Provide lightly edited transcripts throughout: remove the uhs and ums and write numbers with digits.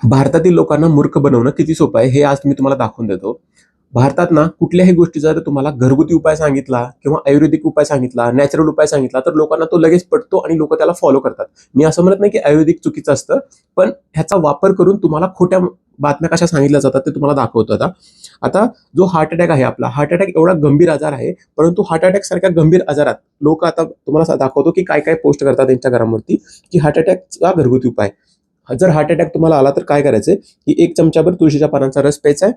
भारतातील लोकांना मूर्ख बनवणं किती सोपं आहे हे आज मी तुम्हाला दाखवून देतो. भारतात ना कुठल्याही गोष्टीचा जर तुम्हाला घरगुती उपाय सांगितला किंवा आयुर्वेदिक उपाय सांगितला, नॅचरल उपाय सांगितला, तर लोकांना तो लगेच पटतो आणि लोकं त्याला फॉलो करतात. मी असं म्हणत नाही की आयुर्वेदिक चुकीचं असतं, पण ह्याचा वापर करून तुम्हाला खोट्या बातम्या कशा सांगितल्या जातात ते तुम्हाला दाखवतो आता. आता जो हार्ट अटॅक आहे आपला, हार्ट अटॅक एवढा गंभीर आजार आहे, परंतु हार्ट अटॅक सारख्या गंभीर आजारात लोकं आता तुम्हाला दाखवतो की काय-काय पोस्ट करतात Instagramवरती, की हार्ट अटॅकचा घरगुती उपाय. जर हार्ट अटॅक तुम्हाला आला तर काय करायचंय, की 1 चमचाभर तुळशीच्या पानांचा रस प्यायचा आहे.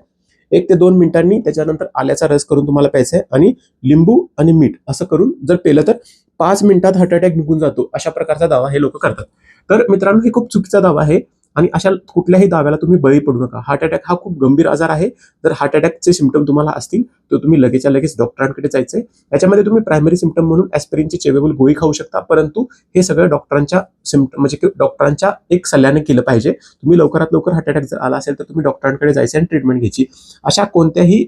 1 ते 2 मिनिटांनी त्याच्यानंतर आल्याचा रस करून तुम्हाला प्यायचा आहे आणि लिंबू आणि मीठ असं करून जर पेलं तर 5 मिनिटात हार्ट अटॅक निघून जातो. अशा प्रकारचा दावा हे लोकं करतात. तर मित्रांनो, हे खूप चुकीचा दावा आहे आणि अशा कुठल्याही दाव्याला तुम्ही बळी पडू नका. हार्ट अटॅक हा खूप गंभीर आजार आहे. जर हार्ट अटॅकचे सिम्प्टम तुम्हाला असतील, तर तुम्ही लगेचच्या लगेच डॉक्टरांकडे जायचंय. याच्यामध्ये तुम्ही प्रायमरी सिम्प्टम म्हणून ॲस्पिरिनची चेवेबल गोळी खाऊ शकता, परंतु हे सगळं डॉक्टरांच्या म्हणजे डॉक्टरांच्या एक सल्ल्याने केलं पाहिजे. तुम्ही लवकरात लवकर हार्ट अटॅक जर आला असेल तर तुम्ही डॉक्टरांकडे जायचं आणि ट्रीटमेंट घ्यायची. अशा कोणत्याही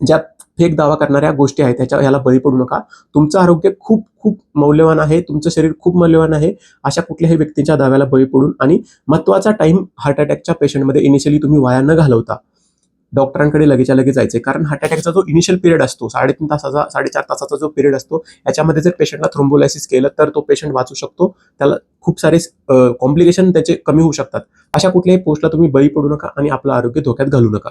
ज्या फेक दावा करणाऱ्या गोष्टी आहेत ह्याला बळी पडू नका. तुमचं आरोग्य खूप खूप मौल्यवान आहे. तुमचं शरीर खूप मौल्यवान आहे. अशा कुठल्याही व्यक्तीच्या दाव्याला बळी पडून आणि महत्त्वाचा टाईम हार्ट अटॅकच्या पेशंटमध्ये इनिशियली तुम्ही वाया न घालवता डॉक्टरांकडे लगेचच्या लगेच जायचंय. कारण हार्ट अटॅकचा जो इनिशियल पिरियड असतो 3.5 तासाचा 4.5 तासाचा जो पिरियड असतो, याच्यामध्ये जर पेशंटला थ्रोम्बोलायसिस केलं तर तो पेशंट वाचू शकतो. त्याला खूप सारे कॉम्प्लिकेशन त्याचे कमी होऊ शकतात. अशा कुठल्याही पोस्टला तुम्ही बळी पडू नका आणि आपलं आरोग्य धोक्यात घालू नका.